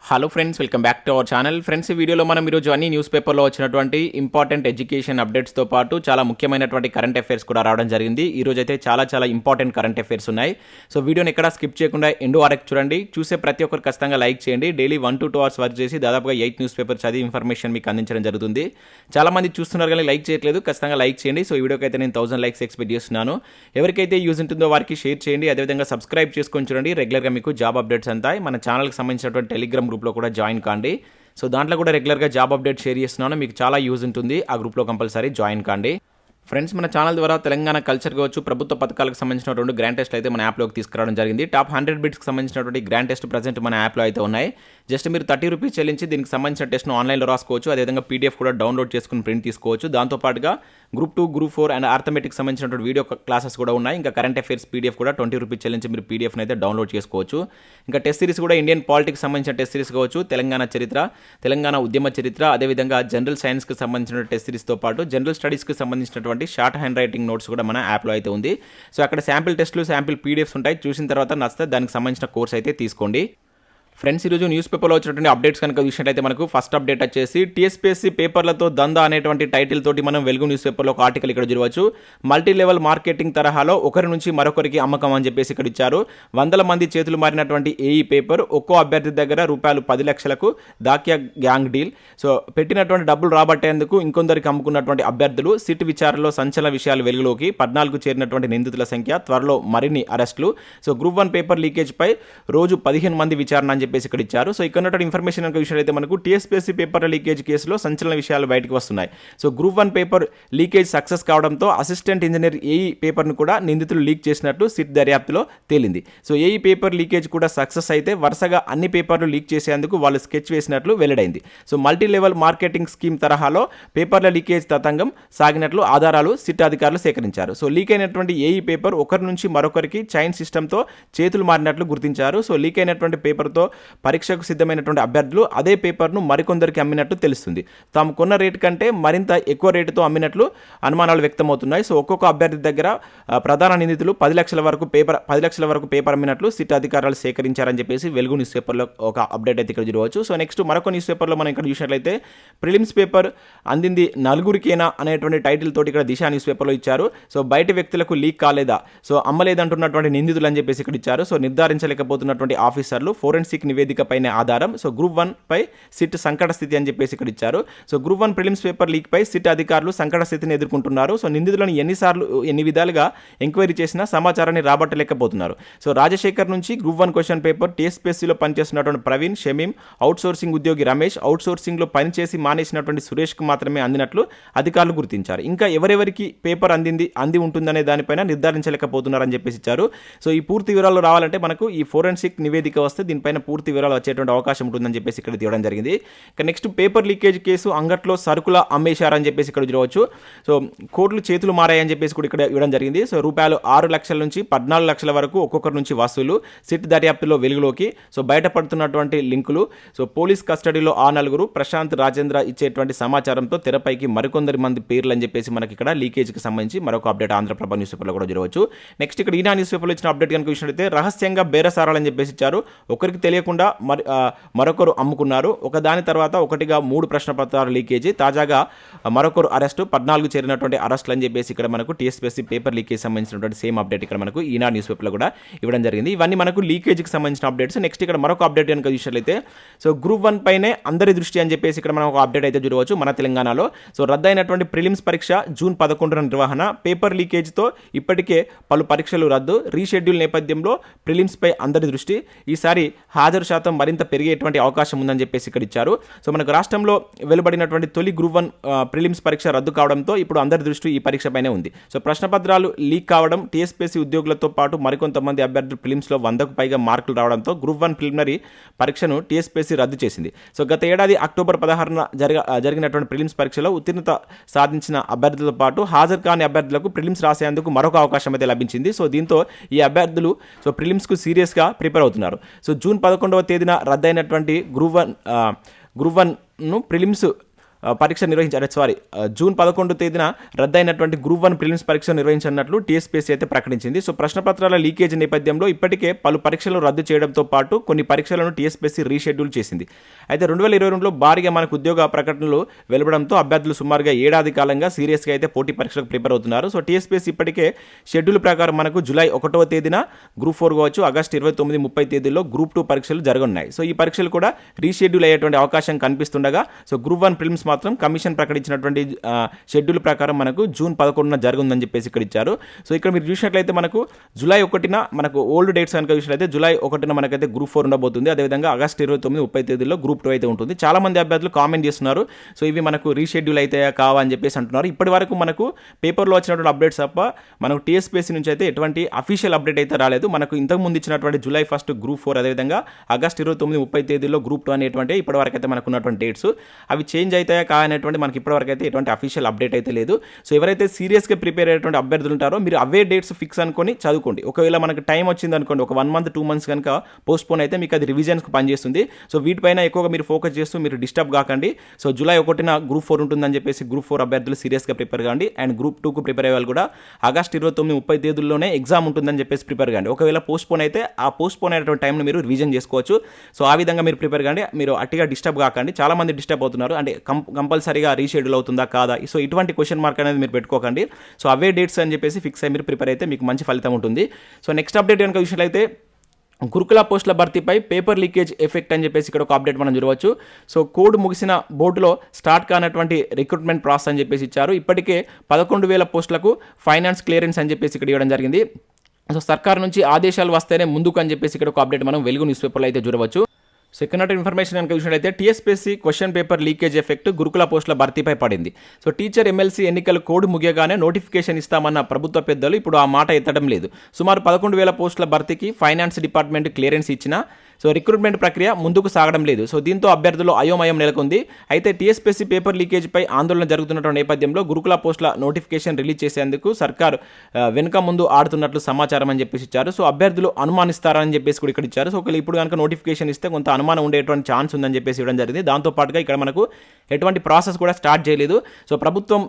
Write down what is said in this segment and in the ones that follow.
Hello friends, welcome back to our channel. Friends, ఈ వీడియోలో మనం ఈరోజు అన్ని న్యూస్ పేపర్లో వచ్చినటువంటి ఇంపార్టెంట్ ఎడ్యుకేషన్ అప్డేట్స్తో పాటు చాలా ముఖ్యమైనటువంటి కరెంట్ అఫైర్స్ కూడా రావడం జరిగింది. ఈరోజు అయితే చాలా ఇంపార్టెంట్ కరెంట్ అఫైర్స్ ఉన్నాయి. సో వీడియోని ఎక్కడ స్కిప్ చేయకుండా ఎండ్ వరకు చూడండి. చూసే ప్రతి ఒక్కరు ఖచ్చితంగా లైక్ చేయండి. డైలీ 1 to 2 hours వర్క్ చేసి దాదాపుగా 8 న్యూస్ పేపర్ చదివి ఇన్ఫర్మేషన్ మీకు అందించడం జరుగుతుంది. చాలామంది చూస్తున్నారు కానీ లైక్ చేయట్లేదు. ఖచ్చితంగా లైక్ చేయండి. సో ఈ వీడియోకి అయితే నేను 1000 లైక్స్ ఎక్స్పెక్ట్ చేస్తున్నాను. ఎవరికైతే యూజ్ ఉంటుందో వారికి షేర్ చేయండి. అదేవిధంగా సబ్స్క్రైబ్ చేసుకొని చూడండి. రెగ్యులర్గా మీకు జాబ్ అప్డేట్స్ అంతాయి. మన ఛానల్కి సంబంధించినటువంటి టెలిగ్రామ్ గ్రూప్లో కూడా జాయిన్ కాండి. సో దాంట్లో కూడా రెగ్యులర్గా జాబ్ అప్డేట్ షేర్ చేస్తున్నాను. మీకు చాలా యూజ్ ఉంటుంది. ఆ గ్రూప్లో కంపల్సరీ జాయిన్ కాండి. ఫ్రెండ్స్, మన ఛానల్ ద్వారా తెలంగాణ కల్చర్ కావచ్చు, ప్రభుత్వ పథకాలకు సంబంధించిన 2 గ్రాండ్ టెస్ట్లు అయితే మన యాప్లోకి తీసుకురావడం జరిగింది. టాప్ 100 బిట్స్కి సంబంధించినటువంటి గ్రాండ్ టెస్ట్ ప్రజెంట్ మన యాప్లో అయితే ఉన్నాయి. జస్ట్ మీరు 30 రూపీస్ చెల్లించి దీనికి సంబంధించిన టెస్ట్ను ఆన్లైన్లో రాసుకోవచ్చు. అదేవిధంగా పీడిఎఫ్ కూడా డౌన్లోడ్ చేసుకుని ప్రింట్ తీసుకోవచ్చు. దాంతోపాటుగా Group-2, Group-4 అండ్ ఆర్థమెటిక్స్ సంబంధించినటువంటి వీడియో క్లాసెస్ కూడా ఉన్నాయి. ఇంకా కరెంట్ అఫైర్స్ పీడిఎఫ్ కూడా 20 రూపీస్ చెల్లించి మీరు పీడిఎఫ్ని అయితే డౌన్లోడ్ చేసుకోవచ్చు. ఇంకా టెస్ట్ సిరీస్ కూడా ఇండియన్ పాలిటిక్స్ సంబంధించిన టెస్ట్ సిరీస్ కావచ్చు, తెలంగాణ చరిత్ర, తెలంగాణ ఉద్యమ చరిత్ర, అదేవిధంగా జనరల్ సైన్స్కి సంబంధించిన టెస్ట్ సిరీస్తో పాటు జనరల్ స్టడీస్కి సంబంధించినటువంటి షార్ట్ హ్యాండ్ రైటింగ్ నోట్స్ కూడా మన యాప్లో అయితే ఉంది. సో అక్కడ శాంపిల్ టెస్టులు, శాంపిల్ పీడిఎఫ్స్ ఉంటాయి. చూసిన తర్వాత నచ్చితే దానికి సంబంధించిన కోర్స్ అయితే తీసుకోండి. ఫ్రెండ్స్, ఈరోజు న్యూస్ పేపర్లో వచ్చినటువంటి అప్డేట్స్ కనుక చూసినట్లయితే మనకు ఫస్ట్ అప్డేట్ వచ్చేసి TSPSC పేపర్లతో దందా అనేటువంటి టైటిల్ తోటి మనం వెలుగు న్యూస్ పేపర్లో ఒక ఆర్టికల్ ఇక్కడ చూడవచ్చు. మల్టీ లెవెల్ మార్కెటింగ్ తరహాలో ఒకరి నుంచి మరొకరికి అమ్మకం అని చెప్పేసి ఇక్కడ ఇచ్చారు. 100 మంది చేతులు మారినటువంటి ఏఈ పేపర్ ఒక్కో అభ్యర్థి దగ్గర రూపాయలు 10 లక్షలకు దాక్యా గ్యాంగ్ డీల్. సో పెట్టినటువంటి డబ్బులు రాబట్టేందుకు ఇంకొందరికి అమ్ముకున్నటువంటి అభ్యర్థులు సిట్ విచారణలో సంచలన విషయాలు వెలుగులోకి. 14కు చేరినటువంటి నిందితుల సంఖ్య, త్వరలో మరిన్ని అరెస్టులు. సో Group-1 పేపర్ లీకేజ్ పై రోజు 15 మంది విచారణ అని చెప్పేసి ఇక్కడ ఇచ్చారు. సో ఇక్కడ ఉన్నటువంటి ఇన్ఫర్మేషన్ కనుక విషయాలైతే మనకు TSPSC పేపర్ లీకేజ్ కేసులో సంచలన విషయాలు బయటకు వస్తున్నాయి. So Group-1 paper leakage success కావడంతో అసిస్టెంట్ ఇంజనీర్ ఏఈ పేపర్ను కూడా నిందితులు లీక్ చేసినట్టు సిట్ దర్యాప్తులో తేలింది. సో ఏఈ పేపర్ లీకేజ్ కూడా సక్సెస్ అయితే వరుసగా అన్ని పేపర్లు లీక్ చేసేందుకు వాళ్ళు స్కెచ్ వేసినట్లు వెల్లడైంది. So multi level marketing scheme తరహాలో పేపర్ల లీకేజ్ తతంగం సాగినట్లు ఆధారాలు సిట్ అధికారులు సేకరించారు. సో లీక్ అయినటువంటి ఏఈ పేపర్ ఒకరి నుంచి మరొకరికి చైన్ సిస్టంతో చేతులు మారినట్లు గుర్తించారు. సో లీక్ అయినటువంటి పేపర్తో పరీక్షకు సిద్ధమైనటువంటి అభ్యర్థులు అదే పేపర్ను మరికొందరికి అమ్మినట్టు తెలుస్తుంది. తాము కొన్న రేటు కంటే మరింత ఎక్కువ రేటుతో అమ్మినట్లు అనుమానాలు వ్యక్తమవుతున్నాయి. సో ఒక్కొక్క అభ్యర్థి దగ్గర ప్రధాన నిందితులు 10 లక్షల వరకు పేపర్ అమ్మినట్లు సిట్ అధికారులు సేకరించారని చెప్పేసి వెలుగు న్యూస్ పేపర్లో ఒక అప్డేట్ అయితే ఇక్కడ చూడవచ్చు. సో నెక్స్ట్ మరొక న్యూస్ పేపర్లో మనం ఇక్కడ చూసినట్లయితే ప్రిలిమ్స్ పేపర్ అందింది నలుగురికేనా అనేటువంటి టైటిల్ తోటి ఇక్కడ దిశ న్యూస్ పేపర్లో ఇచ్చారు. సో బయట వ్యక్తులకు లీక్ కాలేదా, సో అమ్మలేదంటున్నటువంటి నిందితులు అని చెప్పేసి ఇక్కడ ఇచ్చారు. సో నిర్ధారించలేకపోతున్నటువంటి ఆఫీసర్లు ఫోరెన్సిక్ నివేదిక పైన ఆధారం. సో Group-1 పై సిట్ సంకట స్థితి అని చెప్పేసి ఇక్కడ ఇచ్చారు. So Group-1 prelims paper leak పై సిట్ అధికారులు సంకట స్థితిని ఎదుర్కొంటున్నారు. సో నిందితులను ఎన్ని విధాలుగా ఎంక్వైరీ చేసినా సమాచారాన్ని రాబట్టలేకపోతున్నారు. సో రాజశేఖర్ నుంచి Group-1 క్వశ్చన్ పేపర్ TSPSCలో పనిచేస్తున్నటువంటి ప్రవీణ్, షమీం, అవుట్ సోర్సింగ్ ఉద్యోగి రమేష్, అవుట్ సోర్సింగ్లో పనిచేసి మానేసినటువంటి సురేష్కు మాత్రమే అందినట్లు అధికారులు గుర్తించారు. ఇంకా ఎవరెవరికి పేపర్ అంది ఉంటుందనే దానిపైన నిర్ధారించలేకపోతున్నారని చెప్పేసి ఇచ్చారు. సో ఈ పూర్తి వివరాలు రావాలంటే మనకు ఈ ఫోరెన్సిక్ నివేదిక వస్తే దీనిపైన పూర్తి వివరాలు వచ్చేటువంటి అవకాశం ఉంటుందని చెప్పేసి ఇక్కడ తీయడం జరిగింది. ఇక నెక్స్ట్ పేపర్ లీకేజ్ కేసు అంగట్లో సరుకుల అమ్మేశారని చెప్పేసి ఇక్కడ చూడవచ్చు. సో కోట్లు చేతులు మారాయని చెప్పేసి కూడా ఇక్కడ ఇవ్వడం జరిగింది. సో రూపాయలు 6 లక్షల నుంచి 14 లక్షల వరకు ఒక్కొక్కరి నుంచి వసూలు సిట్ దర్యాప్తులో వెలుగులోకి. సో బయటపడుతున్నటువంటి లింకులు. సో పోలీస్ కస్టడీలో ఆ నలుగురు, ప్రశాంత్, రాజేంద్ర ఇచ్చేటువంటి సమాచారంతో తెరపైకి మరికొందరి మంది పేర్లు అని చెప్పేసి మనకి ఇక్కడ లీకేజ్కి సంబంధించి మరొక అప్డేట్ ఆంధ్రప్రభ న్యూస్ పేపర్లో కూడా చూడవచ్చు. నెక్స్ట్ ఇక్కడ ఈనా న్యూస్ పేపర్లో ఇచ్చిన అప్డేట్ కనుక విషయంలో రహస్యంగా బేరసారాలని చెప్పేసి ఇచ్చారు. ఒకరికి తెలియకుండా మరొకరు అమ్ముకున్నారు. ఒకదాని తర్వాత ఒకటిగా 3 ప్రశ్నపత్రాలు లీకేజీ. తాజాగా మరొకరు అరెస్టు, 14 చేరినటువంటి అరెస్టులు అని చెప్పేసి ఇక్కడ మనకు TSPSC పేపర్ లీకేజ్ సంబంధించినటువంటి సేమ్ అప్డేట్ ఇక్కడ మనకు ఈనా న్యూస్ పేపర్లో కూడా ఇవ్వడం జరిగింది. ఇవన్నీ మనకు లీకేజ్కి సంబంధించిన అప్డేట్స్. నెక్స్ట్ ఇక్కడ మరొక అప్డేట్ కనుక చూసినట్లయితే సో Group-1 పైనే అందరి దృష్టి అని చెప్పేసి ఇక్కడ మనం ఒక అప్డేట్ అయితే చూడవచ్చు మన తెలంగాణలో. సో రద్దయినటువంటి ప్రిలిమ్స్ పరీక్ష జూన్ 11న నిర్వహణ. పేపర్ లీకేజ్తో ఇప్పటికే పలు పరీక్షలు రద్దు. రీషెడ్యూల్ నేపథ్యంలో ప్రిలిమ్స్ పై అందరి దృష్టి. ఈసారి హాజరు శాతం మరింత పెరిగేటువంటి అవకాశం ఉందని చెప్పేసి ఇక్కడ ఇచ్చారు. సో మనకు రాష్ట్రంలో వెలువడినటువంటి తొలి Group-1 ప్రిలిమ్స్ పరీక్ష రద్దు కావడంతో ఇప్పుడు అందరి దృష్టి ఈ పరీక్ష పైనే ఉంది. సో ప్రశ్నపత్రాలు లీక్ కావడం, TSPSC ఉద్యోగులతో పాటు మరికొంతమంది అభ్యర్థులు ప్రిలిమ్స్లో 100కు పైగా మార్కులు రావడంతో Group-1 ప్రిలిమినరీ పరీక్షను TSPSC రద్దు చేసింది. సో గత ఏడాది అక్టోబర్ 16న జరిగినటువంటి ప్రిలిమ్స్ పరీక్షలో ఉత్తీర్ణత సాధించిన అభ్యర్థులతో పాటు హాజరు కాని అభ్యర్థులకు ప్రిలిమ్స్ రాసేందుకు మరొక అవకాశం అయితే లభించింది. సో దీంతో ఈ అభ్యర్థులు సో ప్రిలిమ్స్కు సీరియస్గా ప్రిపేర్ అవుతున్నారు. సో జూన్ 11వ తేదీన రద్దయినటువంటి Group-1ను ప్రిలిమ్స్ పరీక్ష నిర్వహించారు జూన్ 11 తేదీన రద్దయినటువంటి Group-1 ప్రిలిమ్స్ పరీక్ష నిర్వహించనున్నట్లు TSPSC అయితే ప్రకటించింది. సో ప్రశ్నపత్రాల లీకేజ్ నేపథ్యంలో ఇప్పటికే పలు పరీక్షలను రద్దు చేయడంతో పాటు కొన్ని పరీక్షలను TSPSC రీషెడ్యూల్ చేసింది. అయితే 2022లో భారీగా మనకు ఉద్యోగ ప్రకటనలు వెలువడంతో అభ్యర్థులు సుమారుగా ఏడాది కాలంగా సీరియస్గా అయితే పోటీ పరీక్షలకు ప్రిపేర్ అవుతున్నారు. సో TSPSC ఇప్పటికే షెడ్యూల్ ప్రకారం మనకు జూలై 1వ తేదీన Group-4 కావచ్చు, ఆగస్టు 29, 30 తేదీల్లో Group-2 పరీక్షలు జరగనున్నాయి. సో ఈ పరీక్షలు కూడా రీషెడ్యూల్ అయ్యేటువంటి అవకాశం కనిపిస్తుండగా సో Group-1 ప్రిలిమ్స్ మాత్రం కమిషన్ ప్రకటించినటువంటి షెడ్యూల్ ప్రకారం మనకు జూన్ 11న జరుగుతుందని చెప్పేసి ఇక్కడ ఇచ్చారు. సో ఇక్కడ మీరు చూసినట్లయితే మనకు జూలై 1న మనకు ఓల్డ్ డేట్స్ కనుక చూసినట్లయితే జూలై 1న మనకైతే Group-4 ఉండబోతుంది. అదేవిధంగా ఆగస్టు 29, 30 తేదీల్లో Group-2 అయితే ఉంటుంది. చాలా మంది అభ్యర్థులు కామెంట్ చేస్తున్నారు, సో ఇవి మనకు రీషెడ్యూల్ అయితే కావా అని చెప్పేసి అంటున్నారు. ఇప్పటి వరకు మనకు పేపర్లో వచ్చినటువంటి అప్డేట్స్ తప్ప మనకు TSPSC నుంచి అయితే ఎటువంటి అఫీషియల్ అప్డేట్ అయితే రాలేదు. మనకు ఇంతకుముందు ఇచ్చినటువంటి జూలై 1 Group-4, అదేవిధంగా ఆగస్టు 29, 30 తేదీల్లో Group-2 అనేటువంటి ఇప్పటివరకు అయితే మనకు ఉన్నటువంటి డేట్స్ అవి చేంజ్ అవుతాయా కానటువంటి మనకి ఇప్పటివరకు అయితే ఎటువంటి అఫీషియల్ అప్డేట్ అయితే లేదు. సో ఎవరైతే సీరియస్గా ప్రిపేర్ అయ్యేటువంటి అభ్యర్థులు ఉంటారో మీరు అవే డేట్స్ ఫిక్స్ అనుకొని చదువుకోండి. ఒకవేళ మనకు టైం వచ్చింది అనుకోండి, ఒక 1 month 2 months కనుక పోస్ట్పోన్ అయితే మీకు అది రివిజన్స్కి పనిచేస్తుంది. సో వీటిపైన ఎక్కువగా మీరు ఫోకస్ చేస్తూ మీరు డిస్టర్బ్ కాకండి. సో జూలై 1న Group-4 ఉంటుందని చెప్పేసి Group-4 అభ్యర్థులు సీరియస్గా ప్రిపేర్ కాండి. అండ్ Group-2కు ప్రిపేర్ అయ్యే వాళ్ళు కూడా ఆగస్టు 29, 30 తేదీల్లోనే ఎగ్జామ్ ఉంటుందని చెప్పేసి ప్రిపేర్ కాండి. ఒకవేళ పోస్ట్పోన్ అయితే ఆ పోస్ట్పోన్ అయినటువంటి టైంను మీరు రివిజన్ చేసుకోవచ్చు. సో ఆ విధంగా మీరు ప్రిపేర్ కాండి. మీరు అట్టిగా డిస్టర్బ్ కాకండి. చాలా మంది డిస్టర్బ్ అవుతున్నారు, అంటే కంపల్సరీగా రీషెడ్యూల్ అవుతుందా కాదా, సో ఇటువంటి క్వశ్చన్ మార్క్ అనేది మీరు పెట్టుకోకండి. సో అవే డేట్స్ అని చెప్పేసి ఫిక్స్ అయ్యి మీరు ప్రిపేర్ అయితే మీకు మంచి ఫలితం ఉంటుంది. సో నెక్స్ట్ అప్డేట్ కనుక విషయాలైతే గురుకుల పోస్టుల భర్తీపై పేపర్ లీకేజ్ ఎఫెక్ట్ అని చెప్పేసి ఇక్కడ ఒక అప్డేట్ మనం చూడవచ్చు. సో కోడ్ ముగిసిన బోర్డులో స్టార్ట్ కానటువంటి రిక్రూట్మెంట్ ప్రాసెస్ అని చెప్పేసి ఇచ్చారు. ఇప్పటికే 11,000 పోస్టులకు ఫైనాన్స్ క్లియరెన్స్ అని చెప్పేసి ఇక్కడ ఇవ్వడం జరిగింది. సో సర్కార్ నుంచి ఆదేశాలు వస్తేనే ముందుకు అని చెప్పేసి ఇక్కడ ఒక అప్డేట్ మనం వెలుగు న్యూస్ పేపర్లో అయితే చూడవచ్చు. సెకండ్ ఇన్ఫర్మేషన్ కనుక చూసినట్లయితే TSPSC question paper leakage effect గురుకుల పోస్టుల భర్తీపై పడింది. సో టీచర్ ఎమ్మెల్సీ ఎన్నికల కోడ్ ముగియగానే నోటిఫికేషన్ ఇస్తామన్న ప్రభుత్వ పెద్దలు ఇప్పుడు ఆ మాట ఎత్తడం లేదు. సుమారు 11,000 పోస్టుల భర్తీకి ఫైనాన్స్ డిపార్ట్మెంట్ క్లియరెన్స్ ఇచ్చినా సో రిక్రూట్మెంట్ ప్రక్రియ ముందుకు సాగడం లేదు. సో దీంతో అభ్యర్థులు అయోమయం నెలకొంది. అయితే TSPSC పేపర్ లీకేజ్పై ఆందోళన జరుగుతున్న నేపథ్యంలో గురుకుల పోస్టుల నోటిఫికేషన్ రిలీజ్ చేసేందుకు సర్కార్ వెనుక ముందు ఆడుతున్నట్లు సమాచారం అని చెప్పేసి ఇచ్చారు. సో అభ్యర్థులు అనుమానిస్తారని చెప్పేసి కూడా ఇక్కడ ఇచ్చారు. సో ఒకవేళ ఇప్పుడు కనుక నోటిఫికేషన్ ఇస్తే కొంత అనుమానం ఉండేటువంటి ఛాన్స్ ఉందని చెప్పేసి ఇవ్వడం జరిగింది. దాంతోపాటుగా ఇక్కడ మనకు ఎటువంటి ప్రాసెస్ కూడా స్టార్ట్ చేయలేదు. సో ప్రభుత్వం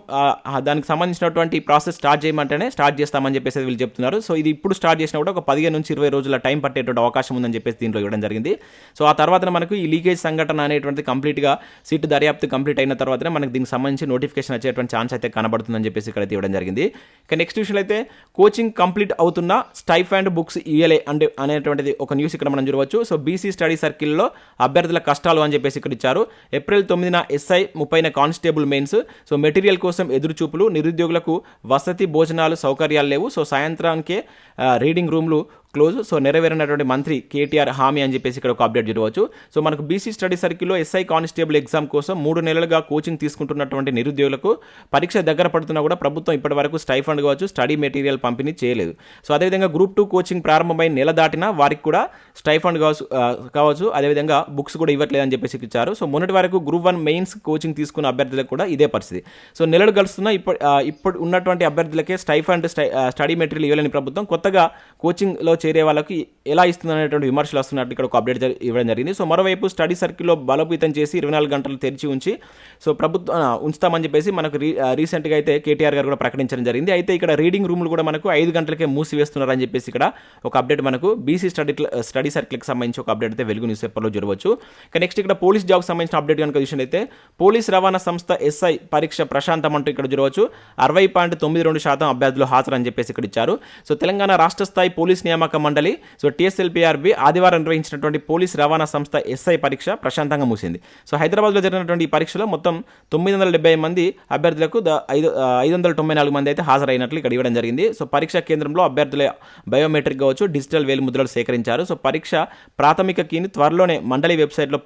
దానికి సంబంధించినటువంటి ప్రాసెస్ స్టార్ట్ చేయమంటేనే స్టార్ట్ చేస్తామని చెప్పేసి వీళ్ళు చెప్తున్నారు. సో ఇది ఇప్పుడు స్టార్ట్ చేసినా కూడా ఒక 15 నుంచి 20 రోజుల టైం పట్టేటువంటి అవకాశం ఉందని చెప్పేసి దీంట్లో ఇవ్వడం జరిగింది. సో ఆ తర్వాత మనకు ఈ లీకేజ్ సంఘటన అనేటువంటిది కంప్లీట్గా సీటు దర్యాప్తు కంప్లీట్ అయిన తర్వాతనే మనకు దీనికి సంబంధించి నోటిఫికేషన్ వచ్చేటువంటి ఛాన్స్ అయితే కనబడుతుందని చెప్పేసి ఇక్కడ ఇవ్వడం జరిగింది. ఇక నెక్స్ట్ విషయంలో అయితే కోచింగ్ కంప్లీట్ అవుతున్న స్టైఫండ్ బుక్స్ ఇయ్యలే అనేటువంటిది ఒక న్యూస్ ఇక్కడ మనం చూడవచ్చు. సో బీసీ స్టడీ సర్కిల్లో అభ్యర్థుల కష్టాలు అని చెప్పేసి ఇక్కడ ఇచ్చారు. ఏప్రిల్ 9న SI, 30న కానిస్టేబుల్ మెయిన్స్. సో మెటీరియల్ కోసం ఎదురుచూపులు, నిరుద్యోగులకు వసతి భోజనాలు సౌకర్యాలు లేవు. సో సాయంత్రానికే రీడింగ్ రూమ్లు క్లోజ్. సో నెరవేరినటువంటి మంత్రి KTR హామీ అని చెప్పేసి ఇక్కడ ఒక అప్డేట్ చూడవచ్చు. సో మనకు బీసీ స్టడీ సర్కిల్లో SI కానిస్టేబుల్ ఎగ్జామ్ కోసం 3 నెలలుగా కోచింగ్ తీసుకుంటున్నటువంటి నిరుద్యోగులకు పరీక్ష దగ్గర పడుతున్నా కూడా ప్రభుత్వం ఇప్పటి వరకు స్టైఫండ్ కావచ్చు, స్టడీ మెటీరియల్ పంపిణీ చేయలేదు. సో అదేవిధంగా Group-2 కోచింగ్ ప్రారంభమై నెల దాటినా వారికి కూడా స్టైఫండ్ కావచ్చు, అదేవిధంగా బుక్స్ కూడా ఇవ్వట్లేదని చెప్పేసి ఇచ్చారు. సో మొన్నటి వరకు Group-1 మెయిన్స్ కోచింగ్ తీసుకున్న అభ్యర్థులకు కూడా ఇదే పరిస్థితి. సో నెలలు గడుస్తున్నా ఇప్పుడు ఉన్నటువంటి అభ్యర్థులకే స్టైఫండ్ స్టడీ మెటీరియల్ ఇవ్వలేని ప్రభుత్వం కొత్తగా కోచింగ్లో చేరే వాళ్ళకి ఎలా ఇస్తుంది అనేటువంటి విమర్శలు వస్తున్నట్టు ఇక్కడ ఒక అప్డేట్ ఇవ్వడం జరిగింది. సో మరోవైపు స్టడీ సర్కిల్లో బలోపేతం చేసి 24 గంటలు తెరిచి ఉంచి సో ప్రభుత్వం ఉంచుతామని చెప్పేసి మనకు రీసెంట్గా అయితే KTR గారు కూడా ప్రకటించడం జరిగింది. అయితే ఇక్కడ రీడింగ్ రూమ్లు కూడా మనకు 5 గంటలకే మూసివేస్తున్నారని చెప్పేసి ఇక్కడ ఒక అప్డేట్ మనకు బీసీ స్టడీ సర్కిల్కి సంబంధించి ఒక అప్డేట్ అయితే వెలుగు న్యూస్ పేపర్లో చూడవచ్చు. ఇక నెక్స్ట్ ఇక్కడ పోలీస్ జాబ్కి సంబంధించిన అప్డేట్ కనుక చూసినట్లయితే పోలీస్ రవాణా సంస్థ SI పరీక్ష ప్రశాంతం అంటూ ఇక్కడ చూడవచ్చు. 60.92% అభ్యర్థులు హాజరని చెప్పేసి ఇక్కడ ఇచ్చారు. సో తెలంగాణ రాష్ట్ర స్థాయి పోలీస్ నియామక మండలి సో TSLPRB ఆదివారం నిర్వహించినటువంటి పోలీస్ రవాణా సంస్థ SI పరీక్ష ప్రశాంతంగా ముగిసింది. సో హైదరాబాద్లో జరిగినటువంటి ఈ పరీక్షలో మొత్తం 970 మంది అభ్యర్థులకు 594 మంది అయితే హాజరైనట్లు ఇక్కడ ఇవ్వడం జరిగింది. సో పరీక్షా కేంద్రంలో అభ్యర్థుల బయోమెట్రిక్ కావచ్చు, డిజిటల్ వేలు ముద్రలు సేకరించారు. సో పరీక్ష ప్రాథమిక కీని త్వరలోనే మండలి వెబ్సైట్లో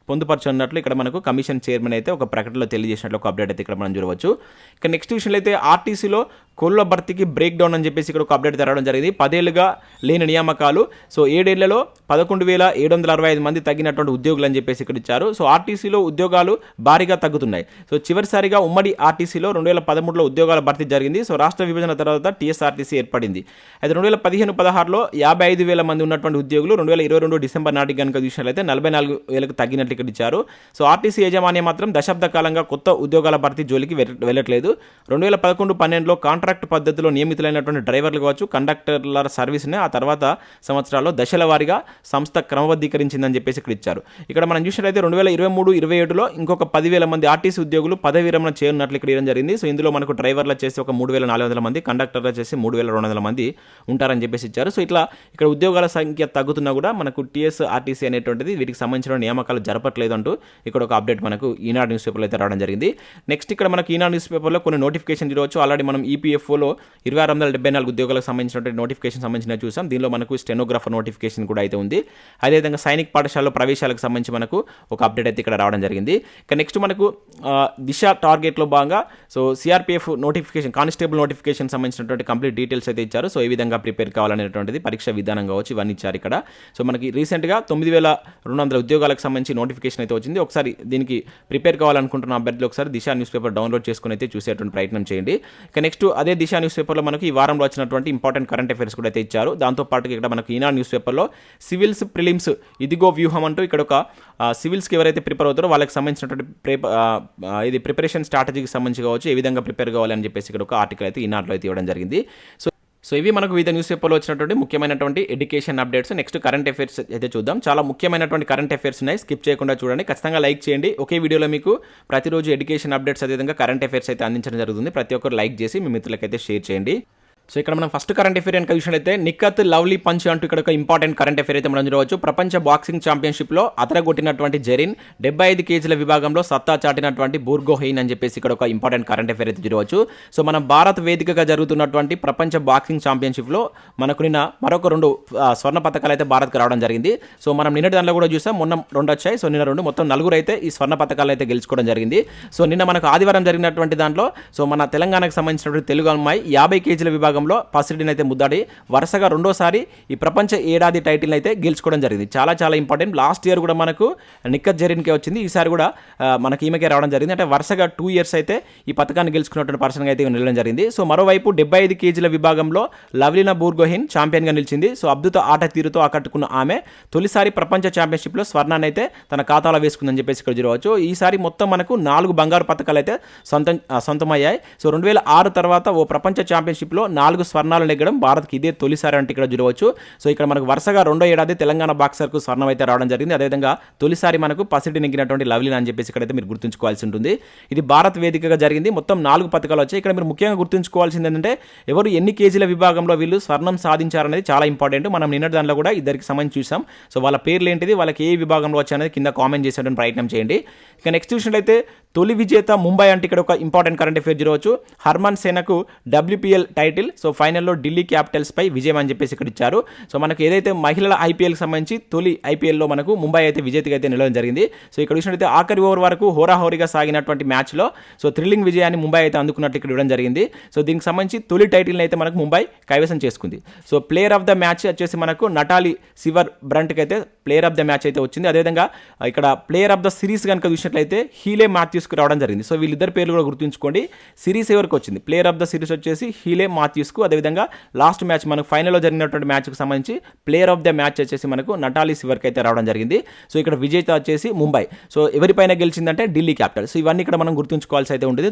పొందుపరచనున్నట్లు ఇక్కడ మనకు కమిషన్ చైర్మన్ అయితే ఒక ప్రకటనలో తెలియజేసినట్లు ఒక అప్డేట్ అయితే ఇక్కడ మనం చూడవచ్చు. ఇక నెక్స్ట్ విషయంలో అయితే ఆర్టీసీలో కోళ్ళ భర్తీకి బ్రేక్ డౌన్ అని చెప్పేసి ఇక్కడ ఒక అప్డేట్ రావడం జరిగింది. 10 ఏళ్లుగా పూర్తిగా లేని నియామకాలు. సో 7 ఏళ్లలో 11,765 మంది తగ్గినటువంటి ఉద్యోగులు అని చెప్పేసి ఇక్కడ ఇచ్చారు. సో ఆర్టీసీలో ఉద్యోగాలు భారీగా తగ్గుతున్నాయి. సో చివరిసారిగా ఉమ్మడి ఆర్టీసీలో 2013లో ఉద్యోగాల భర్తీ జరిగింది. సో రాష్ట్ర విభజన తర్వాత టీఎస్ఆర్టీసీ ఏర్పడింది. అయితే 2015-16లో 55,000 మంది ఉన్నటువంటి ఉద్యోగులు 2022 డిసెంబర్ నాటికి కనుక చూసినట్లయితే 44,000కు తగ్గినట్లు ఇక్కడ ఇచ్చారు. సో ఆర్టీసీ యాజమాన్యం మాత్రం దశాబ్ద కాలంగా కొత్త ఉద్యోగాల భర్తీ జోలికి వెళ్ళట్లేదు. 2011-12లో కాంట్రాక్ట్ పద్ధతిలో నియమితులైనటువంటి డ్రైవర్లు కావచ్చు, కండక్టర్ల సర్వీస్ని ఆ తర్వాత సంవత్సరాల్లో దశల వారీగా సంస్థ క్రమబద్ధీకరించిందని చెప్పేసి ఇక్కడ ఇచ్చారు. ఇక్కడ మనం చూసినట్లయితే 2023-27లో ఇంకొక 10,000 మంది ఆర్టీసీ ఉద్యోగులు పదవి విరమణ చేయనున్నట్లు ఇక్కడ ఇవ్వడం జరిగింది. సో ఇందులో మనకు డ్రైవర్లు వచ్చేసి ఒక 3,400 మంది, కండక్టర్లు వచ్చేసి 3,200 మంది ఉంటారని చెప్పేసి ఇచ్చారు. సో ఇట్లా ఇక్కడ ఉద్యోగాల సంఖ్య తగ్గుతున్నా కూడా మనకు టీఎస్ఆర్టీసీ అనేటువంటిది వీటికి సంబంధించిన నియామకాలు జరపట్లేదు అంటూ ఇక్కడ ఒక అప్డేట్ మనకు ఈనాడు న్యూస్ పేపర్లో అయితే రావడం జరిగింది. నెక్స్ట్ ఇక్కడ మనకు ఈనాడు న్యూస్ పేపర్లో కొన్ని నోటిఫికేషన్ చూడవచ్చు. ఆల్రెడీ మనం ఈపీఎఫ్ఓలో 2674 ఉద్యోగాలకు సంబంధించినటువంటి నోటిఫికేషన్ సంబంధించిన చూసాం. దీనిలో మనకు స్టెనోగ్రాఫర్ నోటిఫికేషన్ కూడా అయితే ఉంది. అదేవిధంగా సైనిక పాఠశాలలో ప్రవేశాలకు సంబంధించి మనకు ఒక అప్డేట్ అయితే ఇక్కడ రావడం జరిగింది. ఇక నెక్స్ట్ మనకు దిశ టార్గెట్లో భాగంగా so CRPF notification, constable notification సంబంధించినటువంటి కంప్లీట్ డీటెయిల్స్ అయితే ఇచ్చారు. సో ఏ విధంగా ప్రిపేర్ కావాలనేటువంటిది పరీక్ష విధానం కావచ్చు, ఇవన్నీ ఇచ్చారు ఇక్కడ. సో మనకి రీసెంట్గా 9,200 ఉద్యోగాలకు సంబంధించి నోటిఫికేషన్ అయితే వచ్చింది. ఒకసారి దీనికి ప్రిపేర్ కావాలనుకుంటున్న అభ్యర్థులు ఒకసారి దిశ న్యూస్ పేపర్ డౌన్లోడ్ చేసుకుని అయితే చూసేటువంటి ప్రయత్నం చేయండి. ఇక నెక్స్ట్ అదే దిశ న్యూస్ పేపర్లో మనకి ఈ వారంలో వచ్చినటువంటి ఇంపార్టెంట్ కరెంట్ అఫైర్స్ కూడా అయితే ఇచ్చారు. దాంతోపాటు ఇక్కడ మనకు ఈనాడు న్యూస్ పేపర్లో సివిల్స్ ప్రిలిమ్స్ ఇదిగో వ్యూహం అంటూ ఇక్కడ ఒక సివిల్స్కి ఎవరైతే ప్రిపేర్ అవుతారో వాళ్ళకి సంబంధించినటువంటి ఇది ప్రిపరేషన్ స్ట్రాటజీకి సంబంధించి కావచ్చు, ఏ విధంగా ప్రిపేర్ కావాలని చెప్పేసి ఇక్కడ ఒక ఆర్టికల్ అయితే ఈనాడులో అయితే ఇవ్వడం జరిగింది. సో ఇవి మనకు వివిధ న్యూస్ పేపర్లో వచ్చినటువంటి ముఖ్యమైనటువంటి education updates. Next current affairs అయితే చూద్దాం. చాలా ముఖ్యమైనటువంటి కరెంట్ అఫైర్స్ ఉన్నాయి, స్కిప్ చేయకుండా చూడండి. ఖచ్చితంగా లైక్ చేయండి. ఒకే వీడియోలో మీకు ప్రతిరోజు ఎడ్యుకేషన్ అప్డేట్స్ అదేవిధంగా కరెంట్ అఫైర్స్ అయితే అందించడం జరుగుతుంది. ప్రతి ఒక్కరు లైక్ చేసి మీ మిత్రులకైతే షేర్ చేయండి. సో ఇక్కడ మనం ఫస్ట్ కరెంట్ అఫైర్ కనుక చూసినట్లయితే నిఖత్ లవ్లీ పంచ్ అంటూ ఇక్కడ ఒక ఇంపార్టెంట్ కరెంట్ అఫైర్ అయితే మనం చూడవచ్చు. ప్రపంచ బాక్సింగ్ ఛాంపియన్షిప్లో అదరగొట్టినటువంటి జెరిన్ 75 కేజీల విభాగంలో సత్తా చాటినటువంటి బూర్గోహెయిన్ అని చెప్పేసి ఇక్కడ ఒక ఇంపార్టెంట్ కరెంట్ అఫైర్ అయితే చూడవచ్చు. సో మన భారత్ వేదికగా జరుగుతున్నటువంటి ప్రపంచ బాక్సింగ్ ఛాంపియన్షిప్లో మనకు నిన్న మరొక 2 స్వర్ణ పథకాలు అయితే భారత్కి రావడం జరిగింది. సో మనం నిన్నటి దాంట్లో కూడా చూసాం, మొన్న 2 వచ్చాయి. సో నిన్న 2, మొత్తం 4 అయితే ఈ స్వర్ణ పథకాలు అయితే గెలుచుకోవడం జరిగింది. సో నిన్న మనకు ఆదివారం జరిగినటువంటి దాంట్లో సో మన తెలంగాణకు సంబంధించినటువంటి తెలుగు అమ్మాయి 50 కేజీల విభాగంలో పసిడిని అయితే ముద్దాడి వరుసగా 2వ ఈ ప్రపంచ ఏడాది టైటిల్ అయితే గెలుచుకోవడం జరిగింది. చాలా ఇంపార్టెంట్. లాస్ట్ ఇయర్ కూడా మనకు నిఖత్ జరీన్కే వచ్చింది, ఈసారి కూడా మనకి ఈమెకే రావడం జరిగింది. అంటే వరుసగా 2 ఇయర్స్ అయితే ఈ పథకాన్ని గెలుచుకున్నటువంటి పర్సన్గా అయితే నిలవడం జరిగింది. సో మరోవైపు 75 కేజీల విభాగంలో లవ్లీనా బూర్గోహెయిన్ ఛాంపియన్గా నిలిచింది. సో అద్భుత ఆట తీరుతో ఆకట్టుకున్న ఆమె తొలిసారి ప్రపంచ ఛాంపియన్షిప్లో స్వర్ణాన్ని అయితే తన ఖాతాలో వేసుకుందని చెప్పేసి ఇక్కడ చూడవచ్చు. ఈసారి మొత్తం మనకు 4 బంగారు పథకాలు అయితే సొంతమయ్యాయి. సో 2006 తర్వాత ఓ ప్రపంచ ఛాంపియన్షిప్లో 4 స్వర్ణాలు నెగ్గడం భారత్కి ఇదే తొలిసారి అంటే ఇక్కడ చూడవచ్చు. సో ఇక్కడ మనకు వరుసగా 2వ ఏడాది తెలంగాణ బాక్సర్కు స్వర్ణం అయితే రావడం జరిగింది. అదేవిధంగా తొలిసారి మనకు పసిడి నెగ్గినటువంటి లవ్లీనా అని చెప్పేసి ఇక్కడైతే మీరు గుర్తుంచుకోవాల్సి ఉంటుంది. ఇది భారత్ వేదికగా జరిగింది. మొత్తం 4 పథకాలు వచ్చాయి. ఇక్కడ మీరు ముఖ్యంగా గుర్తుంచుకోవాల్సింది ఏంటంటే ఎవరు ఎన్ని కేజీల విభాగంలో వీళ్ళు స్వర్ణం సాధించారనేది చాలా ఇంపార్టెంట్. మనం నిన్నటి దాంట్లో కూడా ఇద్దరికి సంబంధించి చూసాం. సో వాళ్ళ పేర్లు ఏంటిది, వాళ్ళకి ఏ విభాగంలో వచ్చాయనేది కింద కామెంట్ చేసేటువంటి ప్రయత్నం చేయండి. ఇక నెక్స్ట్ చూసినట్లయితే తొలి విజేత ముంబై అంటే ఇక్కడ ఒక ఇంపార్టెంట్ కరెంట్ అఫైర్ చూడవచ్చు. హర్మన్ సేనకు WPL టైటిల్. సో ఫైనల్లో ఢిల్లీ క్యాపిటల్స్ పై విజయం అని చెప్పేసి ఇక్కడ ఇచ్చారు. సో మనకు ఏదైతే మహిళల ఐపీఎల్కి సంబంధించి తొలి ఐపీఎల్లో మనకు ముంబై అయితే విజేతగా అయితే నిలవడం జరిగింది. సో ఇక్కడ చూసినట్లయితే ఆఖరి ఓవర్ వరకు హోరాహోరీగా సాగినటువంటి మ్యాచ్లో సో థ్రిల్లింగ్ విజయాన్ని ముంబై అయితే అందుకున్నట్టు ఇక్కడ ఇవ్వడం జరిగింది. సో దీనికి సంబంధించి తొలి టైటిల్ని అయితే మనకు ముంబై కైవసం చేసుకుంది. So player of the match వచ్చేసి మనకు నటాలి సివర్ బ్రంట్కి అయితే ప్లేయర్ ఆఫ్ ద మ్యాచ్ అయితే వచ్చింది. అదేవిధంగా ఇక్కడ ప్లేయర్ ఆఫ్ ద సిరీస్ కనుక చూసినట్లయితే హీలే మాథ్యూస్కి రావడం జరిగింది. సో వీళ్ళిద్దరు పేర్లు కూడా గుర్తుంచుకోండి. సిరీస్ ఎవరికి వచ్చింది, ప్లేయర్ ఆఫ్ ద సిరీస్ వచ్చేసి హీలే మాథ్యూస్కు. అదేవిధంగా లాస్ట్ మ్యాచ్ మనకు ఫైనల్లో జరిగినటువంటి మ్యాచ్కి సంబంధించి ప్లేయర్ ఆఫ్ ద మ్యాచ్ వచ్చేసి మనకు నటాలి సివర్కి అయితే రావడం జరిగింది. సో ఇక్కడ విజేత వచ్చేసి ముంబై. సో ఎవరిపైన గెలిచిందంటే ఢిల్లీ క్యాపిటల్స్. సో ఇవన్నీ ఇక్కడ మనం గుర్తుంచుకోవాల్సి అయితే ఉంటుంది.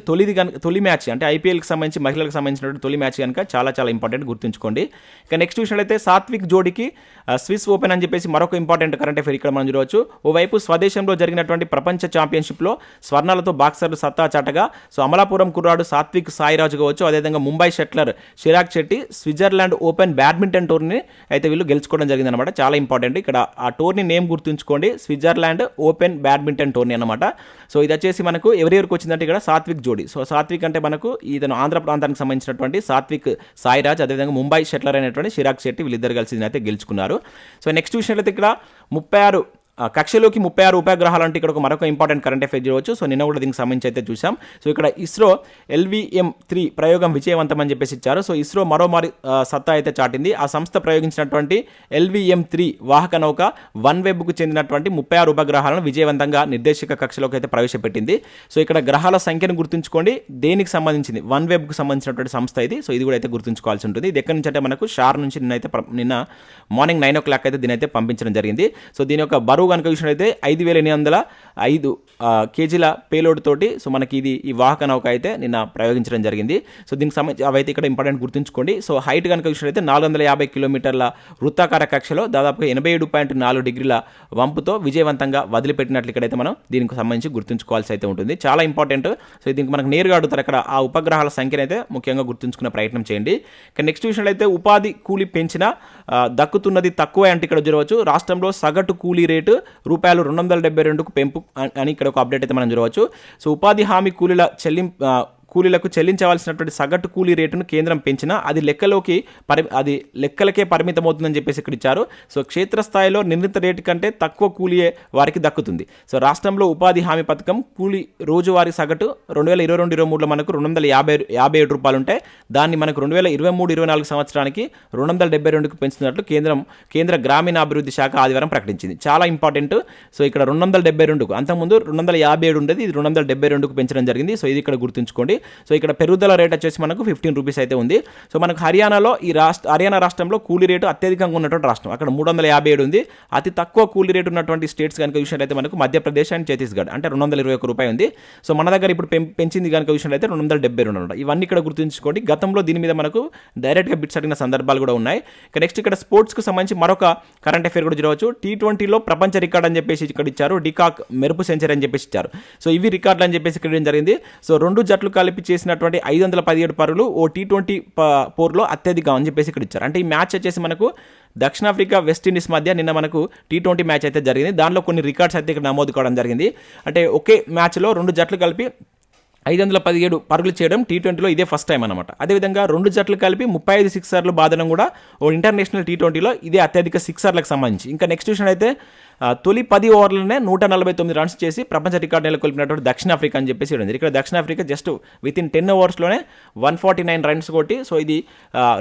తొలి మ్యాచ్ అంటే ఐపీఎల్కి సంబంధించి మహిళలకు సంబంధించినటువంటి తొలి మ్యాచ్ కనుక చాలా ఇంపార్టెంట్, గుర్తుంచుకోండి. ఇక నెక్స్ట్ చూసినట్లయితే సాత్విక్ జోడీకి స్విస్ ఓపెన్ అని చెప్పేసి మరొక ఇంపార్టెంట్ కరెంట్ అఫైర్ ఇక్కడ మనం చూడవచ్చు. ఓవైపు స్వదేశంలో జరిగినటువంటి ప్రపంచ ఛాంపియన్షిప్లో స్వర్ణాలతో బాక్సర్లు సత్తా చాటగా సో అమలాపురం కుర్రాడు సాత్విక్ సాయిరాజు కావచ్చు, అదేవిధంగా Mumbai shuttler Chirag Shetty Switzerland open badminton tourney అయితే వీళ్ళు గెలుచుకోవడం జరిగింది అనమాట. చాలా ఇంపార్టెంట్. ఇక్కడ ఆ టోర్నీ నేమ్ గుర్తుంచుకోండి, స్విట్జర్లాండ్ ఓపెన్ బ్యాడ్మింటన్ టోర్నీ అనమాట. సో ఇది వచ్చేసి మనకు ఎవరెవరికి వచ్చిందంటే ఇక్కడ సాత్విక్ జోడీ. సో సాత్విక్ అంటే మనకు ఇతను ఆంధ్ర ప్రాంతానికి సంబంధించినటువంటి సాత్విక్ సాయిరాజ్, అదేవిధంగా ముంబై షట్లర్ అయినటువంటి చిరాగ్ శెట్టి వీళ్ళిద్దరు కలిసి అయితే గెలుచుకున్నారు. సో నెక్స్ట్ చూసినట్లయితే ఇక్కడ 36 కక్షలోకి 36 ఉపగ్రహాలు అంటే ఇక్కడ ఒక మరొక ఇంపార్టెంట్ కరెంట్ అఫైర్ చూడవచ్చు. సో నిన్న కూడా దీనికి సంబంధించి అయితే చూసాం. సో ఇక్కడ ఇస్రో LVM-3 ప్రయోగం విజయవంతం అని చెప్పేసి ఇచ్చారు. సో ఇస్రో మరోమారి సత్తా అయితే చాటింది. ఆ సంస్థ ప్రయోగించినటువంటి LVM-3 వాహక నౌక OneWebకు చెందినటువంటి 36 ఉపగ్రహాలను విజయవంతంగా నిర్దేశక కక్షలోకి అయితే ప్రవేశపెట్టింది. సో ఇక్కడ గ్రహాల సంఖ్యను గుర్తుంచుకోండి, దేనికి సంబంధించింది OneWebకు సంబంధించినటువంటి సంస్థ ఇది. సో ఇది కూడా అయితే గుర్తుంచుకోవాల్సి ఉంటుంది. ఇది ఎక్కడి నుంచి అంటే మనకు షార్ నుంచి నిన్న మార్నింగ్ 9 o'clock అయితే దీని అయితే పంపించడం జరిగింది. సో దీని యొక్క బరువు కనుక చూసినట్లయితే 5,805 kgల పేలోడ్ తోటి సో మనకి ఇది ఈ వాహక నౌక అయితే నిన్న ప్రయోగించడం జరిగింది. సో దీనికి సంబంధించి అవైతే ఇక్కడ ఇంపార్టెంట్ గుర్తుంచుకోండి. సో హైట్ కనుక చూసినట్లయితే 450 కిలోమీటర్ల వృత్తాకార కక్షలో దాదాపుగా 87.4 డిగ్రీల వంపుతో విజయవంతంగా వదిలిపెట్టినట్లు ఇక్కడైతే మనం దీనికి సంబంధించి గుర్తుంచుకోవాల్సి అయితే ఉంటుంది. చాలా ఇంపార్టెంట్. సో దీనికి మనకు నేరుగా అడుగుతారు అక్కడ ఆ ఉపగ్రహాల సంఖ్యను అయితే ముఖ్యంగా గుర్తుంచుకునే ప్రయత్నం చేయండి. ఇక నెక్స్ట్ చూసినట్లయితే ఉపాధి కూలీ పెంచినా దక్కుతున్నది తక్కువే అంటే ఇక్కడ చూడవచ్చు. రాష్ట్రంలో సగటు కూలీ రేటు ₹272కు పెంపు అని ఇక్కడ ఒక అప్డేట్ అయితే మనం చూడవచ్చు. సో ఉపాధి హామీ కూలీలకు చెల్లించవలసినటువంటి సగటు కూలీ రేటును కేంద్రం పెంచినా అది లెక్కలకే పరిమితమవుతుందని చెప్పేసి ఇక్కడ ఇచ్చారు. సో క్షేత్రస్థాయిలో నిర్ణీత రేటు కంటే తక్కువ కూలీయే వారికి దక్కుతుంది. సో రాష్ట్రంలో ఉపాధి హామీ పథకం కూలీ రోజువారీ సగటు 2022-23లో మనకు ₹257 ఉంటాయి. దాన్ని మనకు 2023-24 సంవత్సరానికి 272కు పెంచుతున్నట్లు కేంద్ర గ్రామీణాభివృద్ధి శాఖ ఆదివారం ప్రకటించింది. చాలా ఇంపార్టెంట్. సో ఇక్కడ 272కు అంతకుముందు 257 ఉండేది, ఇది 272కు పెంచడం జరిగింది. సో ఇది ఇక్కడ గుర్తుంచుకోండి. సో ఇక్కడ పెరుగుదల రేట్ వచ్చేసి మనకు ₹15 అయితే ఉంది. సో మనకు హర్యానాలో హర్యానా రాష్ట్రంలో కూలీ రేటు అత్యధికంగా ఉన్నటువంటి రాష్ట్రం, అక్కడ 357 ఉంది. అతి తక్కువ కూలీ రేటు ఉన్నటువంటి స్టేట్స్ కనుక చూసినట్లయితే మనకు మధ్యప్రదేశ్ అండ్ ఛత్తీస్గఢ్ అంటే ₹221 ఉంది. సో మన దగ్గర ఇప్పుడు పెంచింది కనుక చూసినట్లయితే 272 అనమాట. ఇవన్నీ ఇక్కడ గుర్తుంచుకోండి. గతంలో దీని మీద మనకు డైరెక్ట్గా బిట్స్ అడిగిన సందర్భాలు కూడా ఉన్నాయి. నెక్స్ట్ ఇక్కడ స్పోర్ట్స్కి సంబంధించి మరొక కరెంట్ అఫైర్ కూడా చూడవచ్చు. T20లో ప్రపంచ రికార్డ్ అని చెప్పేసి ఇక్కడ ఇచ్చారు. డికాక్ మెరుపు సెంచరీ అని చెప్పేసి ఇచ్చారు. సో ఇవి రికార్డులు అని చెప్పేసి ఇక్కడ జరిగింది. సో రెండు జట్లు కలిపి చేసినటువంటి 517 పరుగులు ఓ T20 పోర్లో అత్యధికం అని చెప్పేసి ఇక్కడ ఇచ్చారు. అంటే ఈ మ్యాచ్ వచ్చేసి మనకు దక్షిణాఫ్రికా వెస్టిండీస్ మధ్య నిన్న మనకు T20 మ్యాచ్ అయితే జరిగింది. దానిలో కొన్ని రికార్డ్స్ అయితే ఇక్కడ నమోదు కావడం జరిగింది. అంటే ఒకే మ్యాచ్లో రెండు జట్లు కలిపి 517 పరుగులు చేయడం T20లో ఇదే ఫస్ట్ టైం అనమాట. అదేవిధంగా రెండు జట్లు కలిపి 35 సిక్సర్లు బాదడం కూడా ఓ ఇంటర్నేషనల్ T20లో ఇదే అత్యధిక సిక్సర్లకు సంబంధించి. ఇంకా నెక్స్ట్ చూసినట్లయితే తొలి 10 ఓవర్లనే 149 రన్స్ చేసి ప్రపంచ రికార్డు నెలకొల్పినటువంటి దక్షిణాఫ్రికా అని చెప్పేసి ఉంది. ఇక్కడ దక్షిణాఫ్రికా జస్ట్ వితిన్ 10 ఓవర్స్లోనే 149 రన్స్ కొట్టి సో ఇది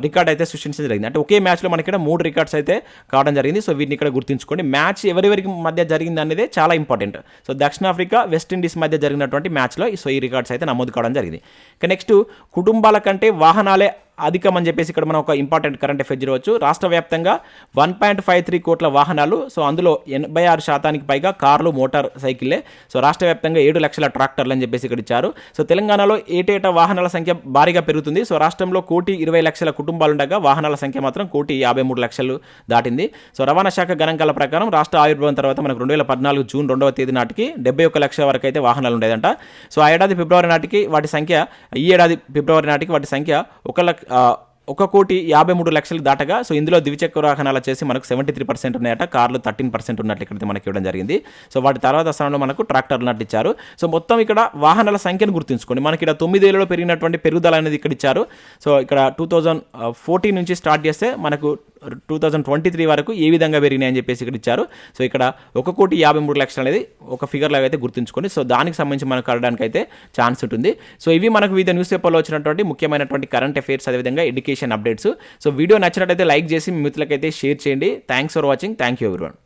రికార్డ్ అయితే సృష్టించడం జరిగింది. అంటే ఒకే మ్యాచ్లో మనకి ఇక్కడ 3 రికార్డ్స్ అయితే కావడం జరిగింది. సో వీటిని ఇక్కడ గుర్తుంచుకోండి. మ్యాచ్ ఎవరెవరికి మధ్య జరిగింది అనేది చాలా ఇంపార్టెంట్. సో దక్షిణాఫ్రికా వెస్టిండీస్ మధ్య జరిగినటువంటి మ్యాచ్లో సో ఈ రికార్డ్స్ అయితే నమోదు కావడం జరిగింది. ఇక నెక్స్ట్ కుటుంబాల కంటే వాహనాలే అధికం అని చెప్పేసి ఇక్కడ మనం ఒక ఇంపార్టెంట్ కరెంట్ అఫైర్ చూడవచ్చు. రాష్ట్ర వ్యాప్తంగా 1.53 కోట్ల వాహనాలు, సో అందులో 86% పైగా కార్లు, మోటార్ సైకిల్లే. సో రాష్ట్ర వ్యాప్తంగా 7 లక్షల ట్రాక్టర్లు అని చెప్పేసి ఇక్కడ ఇచ్చారు. సో తెలంగాణలో ఏటేటా వాహనాల సంఖ్య భారీగా పెరుగుతుంది. సో రాష్ట్రంలో 1,20,00,000 కుటుంబాలు ఉండగా వాహనాల సంఖ్య మాత్రం 1,53,00,000 దాటింది. సో రవాణా శాఖ గణాంకాల ప్రకారం రాష్ట్ర ఆవిర్భావం తర్వాత మనకు 2014 జూన్ 2వ తేదీ నాటికి 71 లక్షల వరకు అయితే వాహనాలు ఉండేదంట. సో ఆ ఏడాది ఫిబ్రవరి నాటికి వాటి సంఖ్య 1,53,00,000 దాటగా సో ఇందులో ద్విచక్ర వాహనాలు వచ్చేసి మనకు 73% ఉన్నాయట, కార్లు 13% ఉన్నట్లు ఇక్కడ మనకి ఇవ్వడం జరిగింది. సో వాటి తర్వాత స్థానంలో మనకు ట్రాక్టర్లు నట్లు ఇచ్చారు. సో మొత్తం ఇక్కడ వాహనాల సంఖ్యను గుర్తుంచుకోండి. మనకి ఇక్కడ 9 ఏళ్లలో పెరిగినటువంటి పెరుగుదల అనేది ఇక్కడ ఇచ్చారు. సో ఇక్కడ 2014 నుంచి స్టార్ట్ చేస్తే మనకు 2023 వరకు ఏ విధంగా పెరిగినాయి అని చెప్పేసి ఇక్కడ ఇచ్చారు. సో ఇక్కడ 1,53,00,000 అనేది ఒక ఫిగర్ లాగా అయితే గుర్తుంచుకోండి. సో దానికి సంబంధించి మనకు కలడానికి అయితే ఛాన్స్ ఉంటుంది. సో ఇవి మనకు వివిధ న్యూస్ పేపర్లో వచ్చినటువంటి ముఖ్యమైనటువంటి కరెంట్ అఫైర్స్, అదేవిధంగా ఎడ్యుకేషన్ అప్డేట్స్. సో వీడియో నచ్చినట్లయితే లైక్ చేసి మీ మిత్రులకైతే షేర్ చేయండి. Thanks for watching. Thank you everyone.